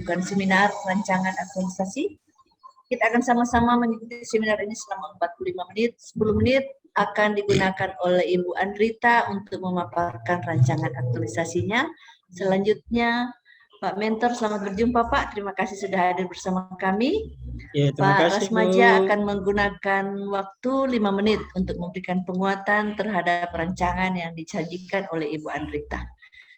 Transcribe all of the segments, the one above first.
bukan seminar rancangan aktualisasi. Kita akan sama-sama mengikuti seminar ini selama 45 menit. 10 menit akan digunakan oleh Ibu Andrita untuk memaparkan rancangan aktualisasinya. Selanjutnya, Pak Mentor, selamat berjumpa Pak. Terima kasih sudah hadir bersama kami. Ya, terima Pak kasih, Rasmaja Bu. akan menggunakan waktu 5 menit untuk memberikan penguatan terhadap rancangan yang disajikan oleh Ibu Andrita.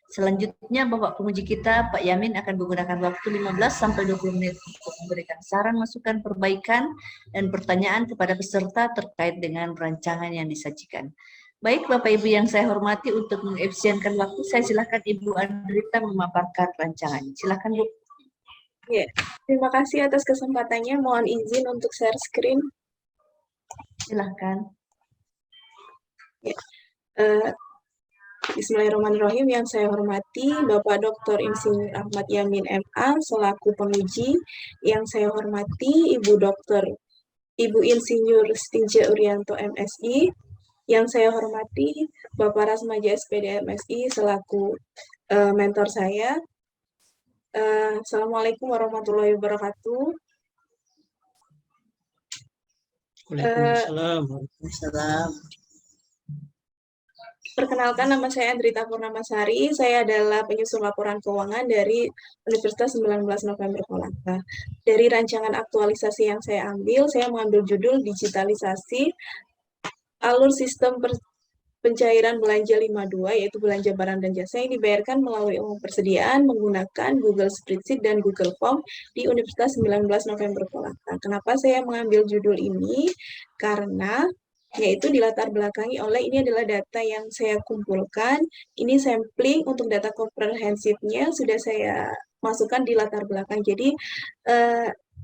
Selanjutnya Bapak penguji kita, Pak Yamin, akan menggunakan waktu 15-20 menit untuk memberikan saran, masukan, perbaikan, dan pertanyaan kepada peserta terkait dengan rancangan yang disajikan. Baik Bapak Ibu yang saya hormati, untuk mengefisienkan waktu, saya silakan Ibu Andrita memaparkan rancangan. Silakan Bu. Ya, terima kasih atas kesempatannya. Mohon izin untuk share screen. Silakan. Ya. Bismillahirrahmanirrahim. Yang saya hormati Bapak Dr. Insinyur Ahmad Yamin MA selaku penguji. Yang saya hormati Ibu Insinyur Stinje Urianto MSI. Yang saya hormati Bapak Rasmaja SPD MSI selaku mentor saya. Assalamualaikum warahmatullahi wabarakatuh. Waalaikumsalam. Waalaikumsalam. Perkenalkan, nama saya Andrita Purnamasari. Saya adalah penyusun laporan keuangan dari Universitas 19 November Kolaka. Dari rancangan aktualisasi yang saya ambil, saya mengambil judul digitalisasi alur sistem pencairan belanja 52, yaitu belanja barang dan jasa yang dibayarkan melalui uang persediaan menggunakan Google Spreadsheet dan Google Form di Universitas 19 November Kolaka. Kenapa saya mengambil judul ini? Karena yaitu dilatar belakangi oleh ini adalah data yang saya kumpulkan, ini sampling untuk data komprehensifnya sudah saya masukkan di latar belakang. Jadi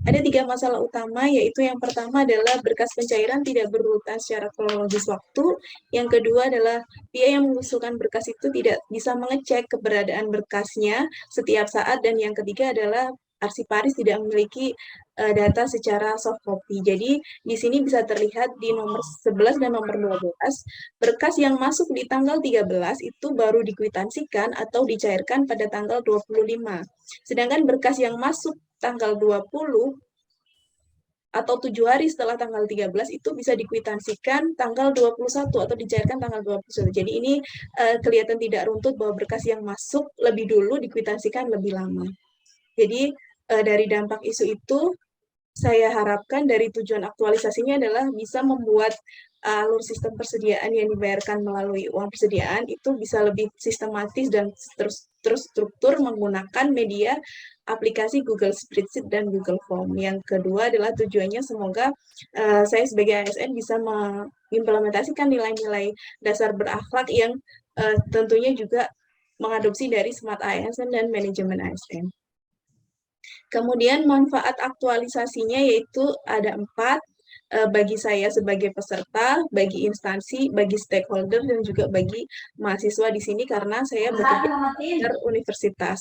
ada 3 masalah utama, yaitu yang pertama adalah berkas pencairan tidak berurutan secara kronologis waktu, yang kedua adalah pihak yang mengusulkan berkas itu tidak bisa mengecek keberadaan berkasnya setiap saat, dan yang ketiga adalah arsiparis tidak memiliki data secara soft copy. Jadi di sini bisa terlihat di nomor 11 dan nomor 12, berkas yang masuk di tanggal 13 itu baru dikwitansikan atau dicairkan pada tanggal 25. Sedangkan berkas yang masuk tanggal 20 atau 7 hari setelah tanggal 13 itu bisa dikwitansikan tanggal 21 atau dicairkan tanggal 21. Jadi ini kelihatan tidak runtut bahwa berkas yang masuk lebih dulu dikwitansikan lebih lama. Jadi dari dampak isu itu, saya harapkan dari tujuan aktualisasinya adalah bisa membuat alur sistem persediaan yang dibayarkan melalui uang persediaan itu bisa lebih sistematis dan terstruktur menggunakan media aplikasi Google Spreadsheet dan Google Form. Yang kedua adalah tujuannya semoga saya sebagai ASN bisa mengimplementasikan nilai-nilai dasar berakhlak yang tentunya juga mengadopsi dari Smart ASN dan manajemen ASN. Kemudian manfaat aktualisasinya yaitu ada 4, bagi saya sebagai peserta, bagi instansi, bagi stakeholder, dan juga bagi mahasiswa di sini karena saya bekerja di universitas.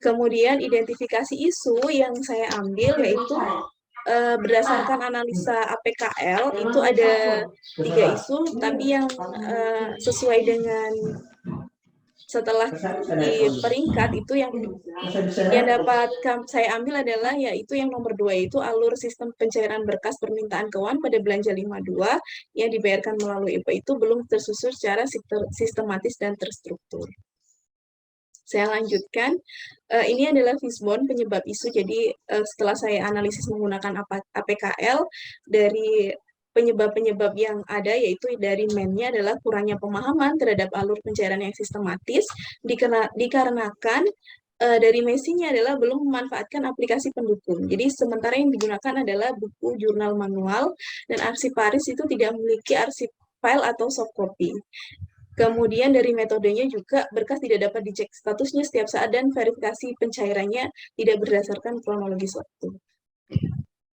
Kemudian identifikasi isu yang saya ambil yaitu berdasarkan analisa APKL itu ada 3 isu, tapi yang sesuai dengan setelah di peringkat itu yang dapat saya ambil adalah yaitu yang nomor 2, yaitu alur sistem pencairan berkas permintaan keuangan pada belanja 52 yang dibayarkan melalui IPA itu belum tersusun secara sistematis dan terstruktur. Saya lanjutkan, ini adalah fishbone penyebab isu. Jadi setelah saya analisis menggunakan APKL dari penyebab-penyebab yang ada, yaitu dari main-nya adalah kurangnya pemahaman terhadap alur pencairan yang sistematis, dikarenakan dari mesinnya adalah belum memanfaatkan aplikasi pendukung. Jadi sementara yang digunakan adalah buku jurnal manual, dan arsiparis itu tidak memiliki arsip file atau soft copy. Kemudian dari metodenya juga berkas tidak dapat dicek statusnya setiap saat dan verifikasi pencairannya tidak berdasarkan kronologis waktu.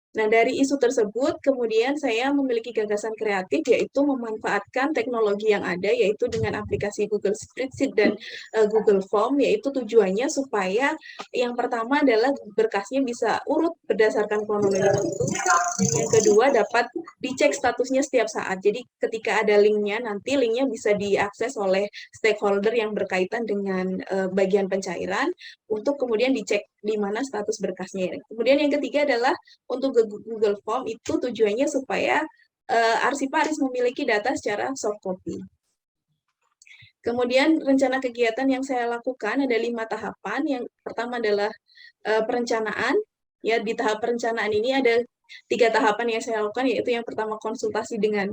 Nah, dari isu tersebut, kemudian saya memiliki gagasan kreatif, yaitu memanfaatkan teknologi yang ada, yaitu dengan aplikasi Google Spreadsheet dan Google Form, yaitu tujuannya supaya yang pertama adalah berkasnya bisa urut berdasarkan kronologi waktu, dan yang kedua dapat dicek statusnya setiap saat. Jadi ketika ada linknya, nanti linknya bisa diakses oleh stakeholder yang berkaitan dengan bagian pencairan, untuk kemudian dicek di mana status berkasnya. Kemudian yang ketiga adalah untuk Google Form itu tujuannya supaya arsiparis memiliki data secara soft copy. Kemudian rencana kegiatan yang saya lakukan ada 5 tahapan. Yang pertama adalah perencanaan. Ya, di tahap perencanaan ini ada 3 tahapan yang saya lakukan, yaitu yang pertama konsultasi dengan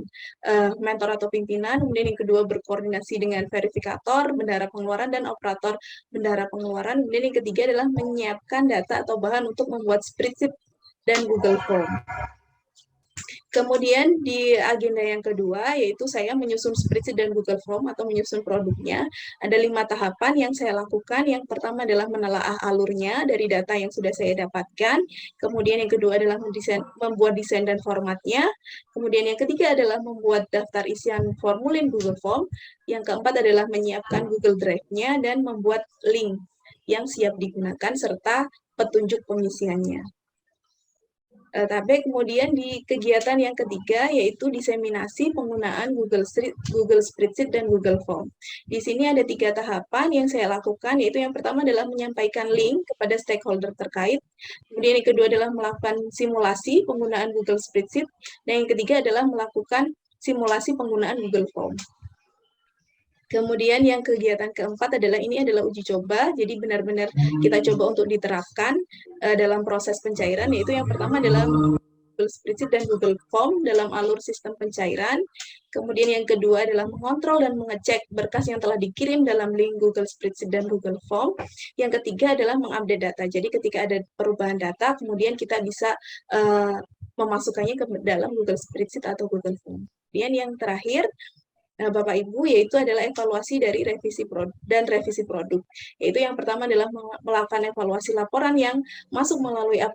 mentor atau pimpinan, kemudian yang kedua berkoordinasi dengan verifikator, bendahara pengeluaran, dan operator bendahara pengeluaran, kemudian yang ketiga adalah menyiapkan data atau bahan untuk membuat spreadsheet dan Google Form. Kemudian di agenda yang kedua, yaitu saya menyusun spreadsheet dan Google Form atau menyusun produknya. Ada 5 tahapan yang saya lakukan. Yang pertama adalah menelaah alurnya dari data yang sudah saya dapatkan. Kemudian yang kedua adalah membuat desain dan formatnya. Kemudian yang ketiga adalah membuat daftar isian formulir Google Form. Yang keempat adalah menyiapkan Google Drive-nya dan membuat link yang siap digunakan serta petunjuk pengisiannya. Tapi kemudian di kegiatan yang ketiga, yaitu diseminasi penggunaan Google Spreadsheet dan Google Form. Di sini ada 3 tahapan yang saya lakukan, yaitu yang pertama adalah menyampaikan link kepada stakeholder terkait, kemudian yang kedua adalah melakukan simulasi penggunaan Google Spreadsheet, dan yang ketiga adalah melakukan simulasi penggunaan Google Form. Kemudian yang kegiatan keempat adalah uji coba, jadi benar-benar kita coba untuk diterapkan dalam proses pencairan, yaitu yang pertama adalah Google Spreadsheet dan Google Form dalam alur sistem pencairan. Kemudian yang kedua adalah mengontrol dan mengecek berkas yang telah dikirim dalam link Google Spreadsheet dan Google Form. Yang ketiga adalah mengupdate data, jadi ketika ada perubahan data, kemudian kita bisa memasukkannya ke dalam Google Spreadsheet atau Google Form. Kemudian yang terakhir, Bapak Ibu, yaitu adalah evaluasi dari revisi produk. Yaitu yang pertama adalah melakukan evaluasi laporan yang masuk melalui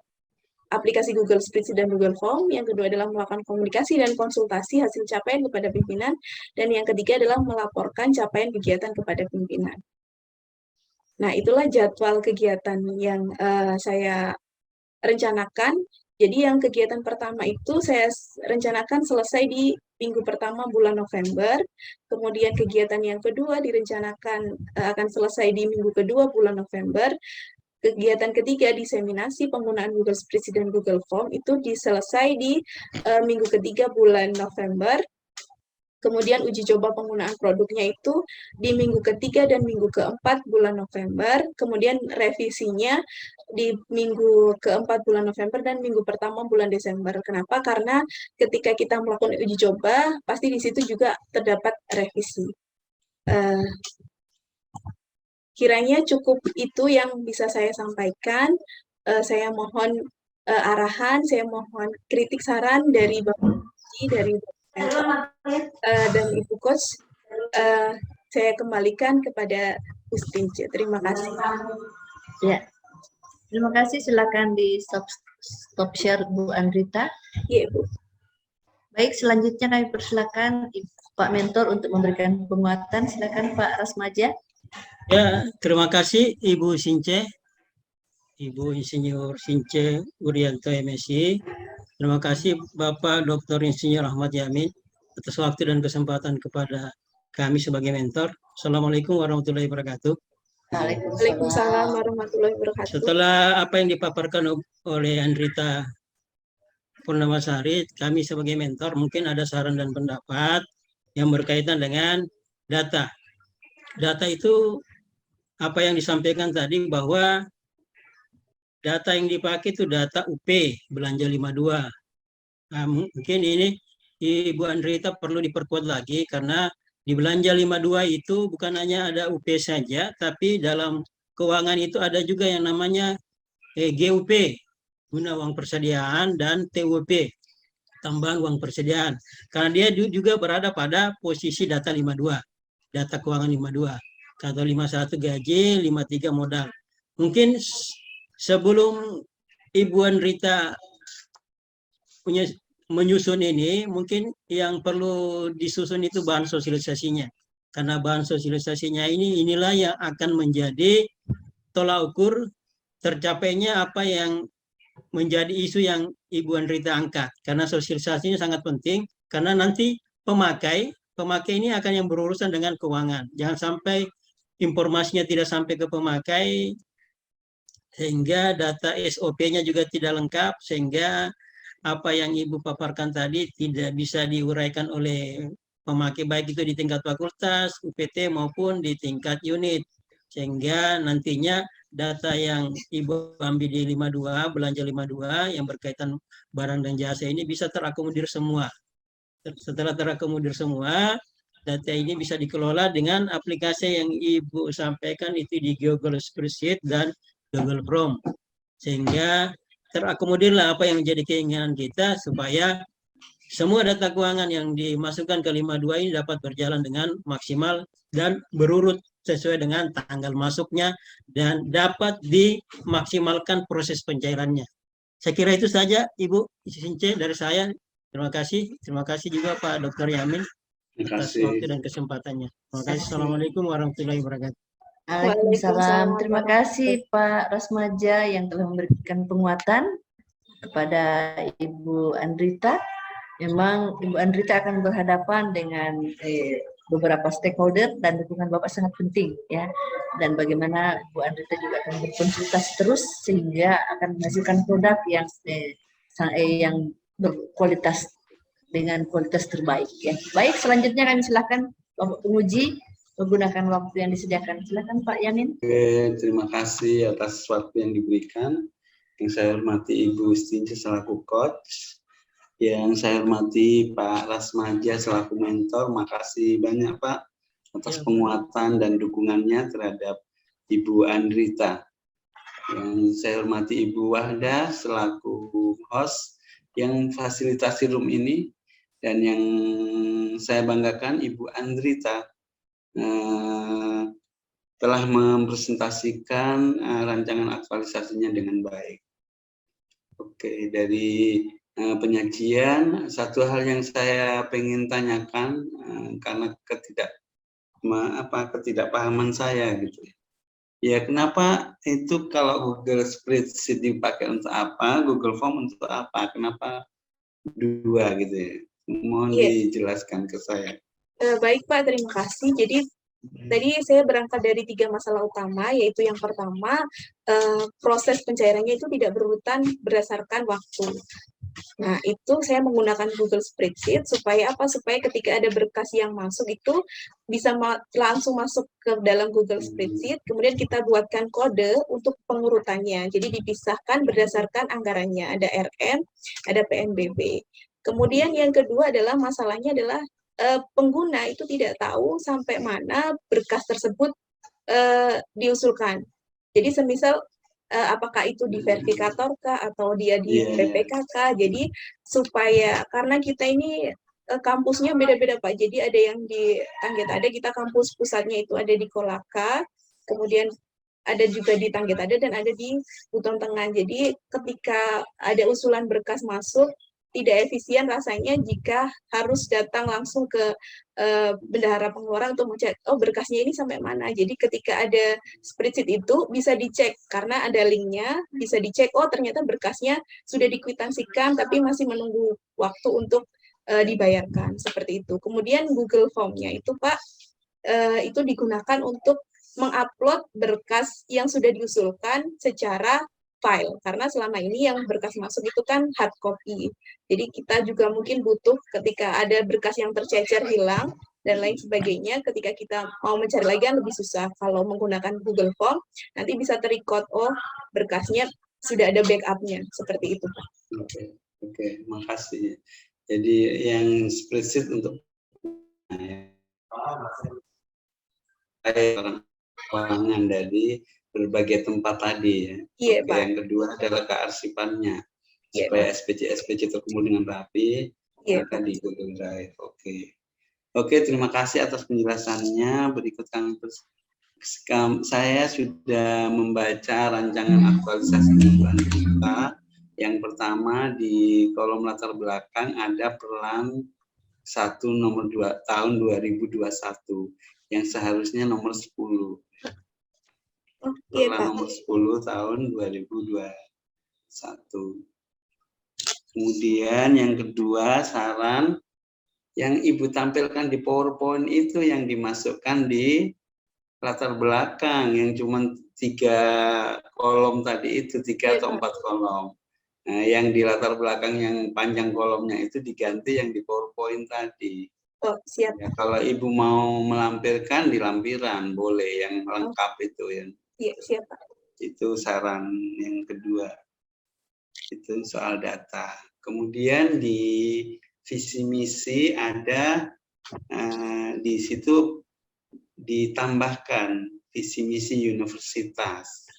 aplikasi Google Spreadsheet dan Google Form. Yang kedua adalah melakukan komunikasi dan konsultasi hasil capaian kepada pimpinan. Dan yang ketiga adalah melaporkan capaian kegiatan kepada pimpinan. Nah, itulah jadwal kegiatan yang saya rencanakan. Jadi yang kegiatan pertama itu saya rencanakan selesai di minggu pertama bulan November. Kemudian kegiatan yang kedua direncanakan akan selesai di minggu kedua bulan November. Kegiatan ketiga, diseminasi penggunaan Google Spreadsheet dan Google Form, itu diselesai di minggu ketiga bulan November. Kemudian uji coba penggunaan produknya itu di minggu ketiga dan minggu keempat bulan November. Kemudian revisinya di minggu keempat bulan November dan minggu pertama bulan Desember. Kenapa? Karena ketika kita melakukan uji coba, pasti di situ juga terdapat revisi. Kiranya cukup itu yang bisa saya sampaikan. Saya mohon arahan, saya mohon kritik saran dari Bapak dari dan Ibu Coach. Saya kembalikan kepada Ustince. Terima kasih. Ya, terima kasih. Silakan di stop share Bu Andrita. Iya, Bu. Baik, selanjutnya kami persilakan Pak Mentor untuk memberikan penguatan. Silakan Pak Rasmaja. Ya, terima kasih Ibu Since, Ibu Insinyur Since Urianto MSI. Terima kasih Bapak Dr. Insinyur Ahmad Yamin atas waktu dan kesempatan kepada kami sebagai mentor. Assalamualaikum warahmatullahi wabarakatuh. Waalaikumsalam warahmatullahi wabarakatuh. Setelah apa yang dipaparkan oleh Andrita Purnamasari, kami sebagai mentor mungkin ada saran dan pendapat yang berkaitan dengan data. Data itu apa yang disampaikan tadi bahwa data yang dipakai itu data UP belanja 52. Nah, mungkin ini Ibu Andrita perlu diperkuat lagi karena di belanja 52 itu bukan hanya ada UP saja, tapi dalam keuangan itu ada juga yang namanya GUP, guna uang persediaan, dan TUP, tambahan uang persediaan. Karena dia juga berada pada posisi data 52, data keuangan 52. Atau 51 gaji, 53 modal. Mungkin sebelum Ibu Andrita menyusun ini, mungkin yang perlu disusun itu bahan sosialisasinya. Karena bahan sosialisasinya inilah yang akan menjadi tolak ukur tercapainya apa yang menjadi isu yang Ibu Andrita angkat. Karena sosialisasinya sangat penting, karena nanti pemakai ini akan yang berurusan dengan keuangan. Jangan sampai informasinya tidak sampai ke pemakai, sehingga data SOP-nya juga tidak lengkap, sehingga apa yang Ibu paparkan tadi tidak bisa diuraikan oleh pemakai, baik itu di tingkat fakultas, UPT maupun di tingkat unit. Sehingga nantinya data yang Ibu ambil di 52, belanja 52 yang berkaitan barang dan jasa ini bisa terakomodir semua. Setelah terakomodir semua, data ini bisa dikelola dengan aplikasi yang Ibu sampaikan itu di Google Spreadsheet dan Google Chrome. Sehingga terakomodirlah apa yang menjadi keinginan kita supaya semua data keuangan yang dimasukkan ke 52 ini dapat berjalan dengan maksimal dan berurut sesuai dengan tanggal masuknya dan dapat dimaksimalkan proses pencairannya. Saya kira itu saja Ibu Since dari saya. Terima kasih. Terima kasih juga Pak Dr. Yamin atas waktu dan kesempatannya. Terima kasih. Assalamualaikum warahmatullahi wabarakatuh. Waalaikumsalam. Terima kasih Pak Rasmaja yang telah memberikan penguatan kepada Ibu Andrita. Memang Ibu Andrita akan berhadapan dengan beberapa stakeholder dan dukungan Bapak sangat penting ya. Dan bagaimana Ibu Andrita juga akan berkonsultasi terus sehingga akan menghasilkan produk yang berkualitas dengan kualitas terbaik ya. Baik, selanjutnya kami silakan Bapak penguji menggunakan waktu yang disediakan. Silakan Pak Yamin. Oke, terima kasih atas waktu yang diberikan. Yang saya hormati Ibu Since selaku coach, yang saya hormati Pak Rasmaja selaku mentor. Makasih banyak Pak atas penguatan dan dukungannya terhadap Ibu Andrita. Yang saya hormati Ibu Wahda selaku host yang fasilitasi room ini, dan yang saya banggakan Ibu Andrita telah mempresentasikan rancangan aktualisasinya dengan baik. Oke, dari penyajian, satu hal yang saya pengen tanyakan karena ketidakpahaman saya gitu. Ya, kenapa itu kalau Google Spreadsheet dipakai untuk apa, Google Form untuk apa? Kenapa dua gitu ya? Mohon dijelaskan ke saya. Baik Pak, terima kasih. Jadi tadi saya berangkat dari 3 masalah utama, yaitu yang pertama, proses pencairannya itu tidak berurutan berdasarkan waktu. Nah, itu saya menggunakan Google Spreadsheet supaya apa? Supaya ketika ada berkas yang masuk itu bisa langsung masuk ke dalam Google Spreadsheet, kemudian kita buatkan kode untuk pengurutannya. Jadi dipisahkan berdasarkan anggarannya, ada RN, ada PNBP. Kemudian yang kedua adalah masalahnya adalah pengguna itu tidak tahu sampai mana berkas tersebut diusulkan. Jadi semisal apakah itu di verifikator kah atau dia di PPK kah. Jadi supaya, karena kita ini kampusnya beda-beda Pak. Jadi ada yang di Tanggetada, kita kampus pusatnya itu ada di Kolaka, kemudian ada juga di Tanggetada dan ada di Buton Tengah. Jadi ketika ada usulan berkas masuk, tidak efisien rasanya jika harus datang langsung ke bendahara pengeluaran untuk mencek, oh berkasnya ini sampai mana. Jadi ketika ada spreadsheet itu bisa dicek, karena ada linknya, bisa dicek, oh ternyata berkasnya sudah dikwitansikan, tapi masih menunggu waktu untuk dibayarkan, seperti itu. Kemudian Google Form-nya itu Pak, itu digunakan untuk mengupload berkas yang sudah diusulkan secara file, karena selama ini yang berkas masuk itu kan hard copy. Jadi kita juga mungkin butuh ketika ada berkas yang tercecer, hilang, dan lain sebagainya, ketika kita mau mencari lagi kan lebih susah. Kalau menggunakan Google Form, nanti bisa ter-record, oh berkasnya sudah ada backup-nya, seperti itu Pak. Oke, makasih. Jadi yang spreadsheet untuk orang keuangan dari berbagai tempat tadi ya. Iya, Oke, Pak. yang kedua adalah kearsipannya. Iya, supaya Pak. SPC terkumpul dengan rapi, maka di Google Drive. Oke, terima kasih atas penjelasannya. Berikut saya sudah membaca rancangan aktualisasi bulan kita Yang pertama di kolom latar belakang ada Perlan 1 nomor 2 tahun 2021 yang seharusnya nomor 10. Oke, Perlan Pak. nomor 10 tahun 2021. Kemudian yang kedua, saran yang Ibu tampilkan di PowerPoint itu yang dimasukkan di latar belakang yang cuma 3 kolom tadi itu, 3 atau 4 kolom. Nah, yang di latar belakang yang panjang kolomnya itu diganti yang di PowerPoint tadi. Oh, siap. Ya, kalau Ibu mau melampirkan di lampiran boleh, yang lengkap itu ya. Iya, siap, Pak. Itu saran yang kedua. Itu soal data. Kemudian di visi misi ada di situ ditambahkan visi misi universitas.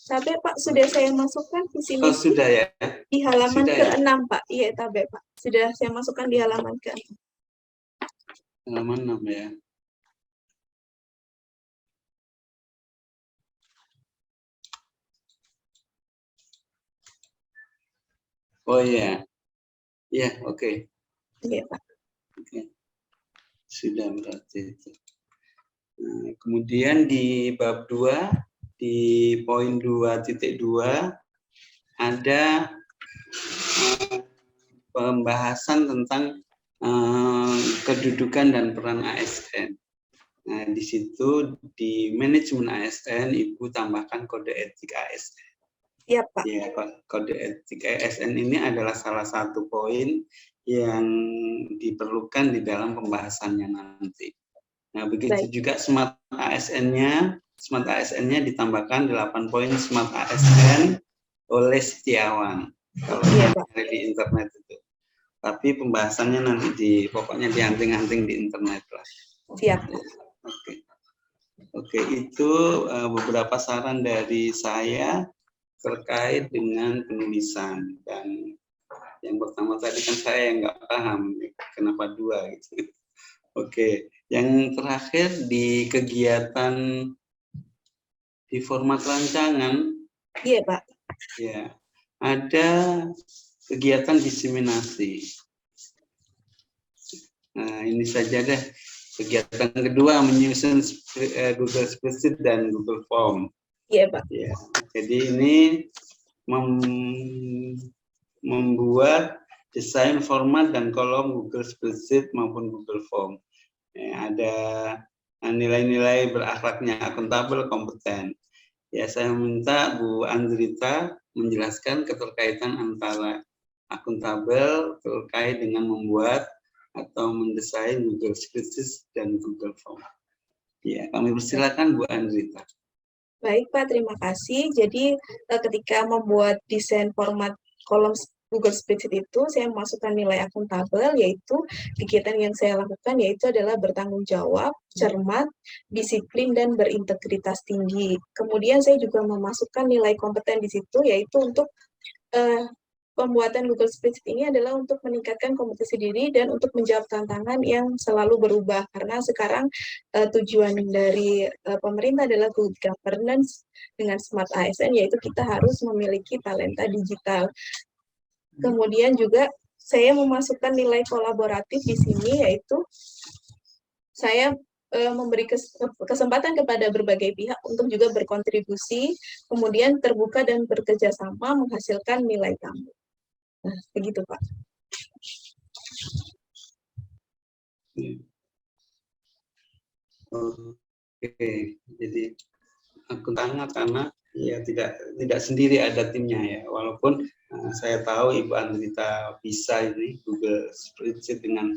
Tabe, Pak, sudah saya masukkan visi Oh, misi sudah ya? di halaman Sudah ya? ke-6, Pak. Iya, Tabe, Pak. Sudah saya masukkan di halaman ke-6. Halaman 6 ya. Oh iya. Iya, oke. Iya, Pak. Oke. Sudah berarti itu. Nah, kemudian di bab 2 di poin 2.2 ada pembahasan tentang kedudukan dan peran ASN. Nah, di situ di manajemen ASN Ibu tambahkan kode etik ASN. Iya, Pak. Ya, kode etik ASN ini adalah salah satu poin yang diperlukan di dalam pembahasannya nanti. Nah, begitu juga Smart ASN-nya. Smart ASN-nya ditambahkan 8 poin Smart ASN oleh Setiawan. Kalau cari di internet itu. Tapi pembahasannya nanti pokoknya dianting-anting di internet lah. Siap. Oke, itu beberapa saran dari saya terkait dengan penulisan. Dan yang pertama tadi kan saya yang nggak paham kenapa 2 gitu. Oke, yang terakhir di kegiatan di format rancangan. Iya, Pak. Ya, ada kegiatan diseminasi. Nah, ini saja deh. Kegiatan kedua menyusun Google Spreadsheet dan Google Form. Iya, Pak. Ya, jadi ini membuat desain format dan kolom Google Spreadsheet maupun Google Form. Ya, ada nilai-nilai berakhlaknya akuntabel, kompeten. Ya, saya minta Bu Andrita menjelaskan keterkaitan antara akuntabel terkait dengan membuat atau mendesain Google Spreadsheet dan Google Form. Ya, kami persilakan Bu Andrita. Baik, Pak, terima kasih. Jadi ketika membuat desain format kolom Google Spreadsheet itu, saya memasukkan nilai akuntabel, yaitu kegiatan yang saya lakukan yaitu adalah bertanggung jawab, cermat, disiplin, dan berintegritas tinggi. Kemudian saya juga memasukkan nilai kompeten di situ, yaitu untuk pembuatan Google Spreadsheet ini adalah untuk meningkatkan kompetensi diri dan untuk menjawab tantangan yang selalu berubah. Karena sekarang tujuan dari pemerintah adalah good governance dengan Smart ASN, yaitu kita harus memiliki talenta digital. Kemudian juga saya memasukkan nilai kolaboratif di sini, yaitu saya memberi kesempatan kepada berbagai pihak untuk juga berkontribusi, kemudian terbuka dan bekerja sama menghasilkan nilai tambah. Nah, begitu, Pak. Oke, jadi akuntannya karena ya tidak sendiri ada timnya ya. Walaupun saya tahu Ibu Andrita bisa ini Google Spreadsheet dengan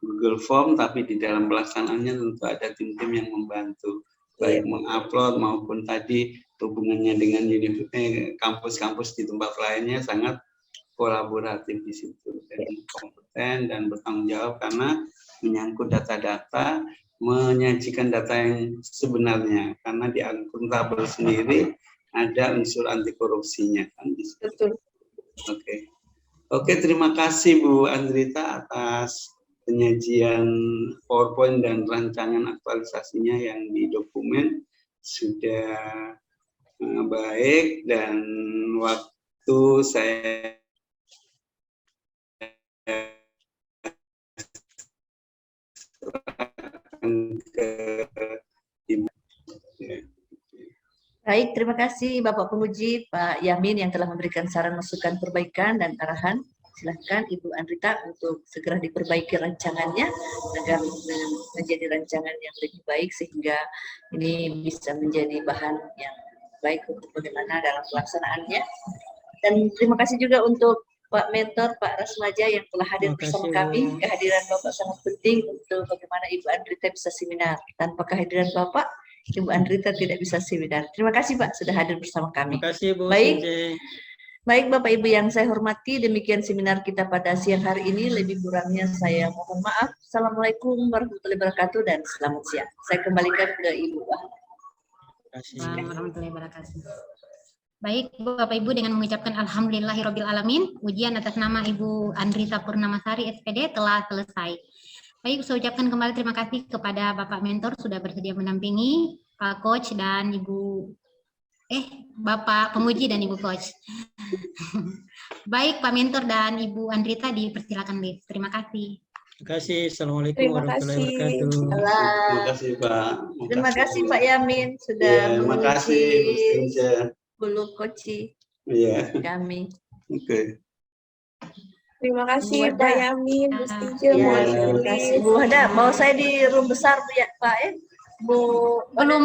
Google Form, tapi di dalam pelaksanaannya tentu ada tim-tim yang membantu, baik mengupload maupun tadi hubungannya dengan kampus-kampus di tempat lainnya sangat kolaboratif di situ, dan kompeten dan bertanggung jawab karena menyangkut data-data, menyajikan data yang sebenarnya, karena di akuntabel sendiri ada unsur anti korupsinya kan di situ. Betul. Oke, terima kasih Bu Andrita atas penyajian PowerPoint dan rancangan aktualisasinya yang di dokumen. sudah baik, dan waktu saya ke Ibu. Baik, terima kasih Bapak Penguji, Pak Yamin yang telah memberikan saran masukan perbaikan dan arahan. Silahkan Ibu Andrita untuk segera diperbaiki rancangannya agar menjadi rancangan yang lebih baik sehingga ini bisa menjadi bahan yang baik untuk bagaimana dalam pelaksanaannya. Dan terima kasih juga untuk Pak Mentor, Pak Rasmaja yang telah hadir Terima bersama kasih, kami. Bu. Kehadiran Bapak sangat penting untuk bagaimana Ibu Andrita bisa seminar. Tanpa kehadiran Bapak, Ibu Andrita tidak bisa seminar. Terima kasih Pak sudah hadir bersama kami. Terima kasih, Bu Baik. Since. Baik Bapak Ibu yang saya hormati, demikian seminar kita pada siang hari ini. Lebih kurangnya saya mohon maaf. Assalamualaikum warahmatullahi wabarakatuh dan selamat siang. Saya kembalikan ke Ibu. Terima kasih. Warahmatullahi wabarakatuh. Baik, Bapak Ibu, dengan mengucapkan alhamdulillahirabbil alamin, ujian atas nama Ibu Andrita Purnamasari SPD telah selesai. Baik, saya ucapkan kembali terima kasih kepada Bapak Mentor sudah bersedia mendampingi, Pak Coach dan Bapak Penguji dan Ibu Coach. Baik, Pak Mentor dan Ibu Andrita dipersilakan live. Terima kasih. Terima kasih. Assalamualaikum Terima warahmatullahi kasih. wabarakatuh. Terima kasih Pak. Terima kasih Pak Yamin sudah Ya, terima kasih Bu Since. bulu koci Iya, kami. oke. Terima kasih Bu Pak Wada. Yamin, Bu Stinje, Ya, Bu terima Asli. kasih Bu Wada. Mau saya di room besar Bu ya Pak ya? Bu Wada. Belum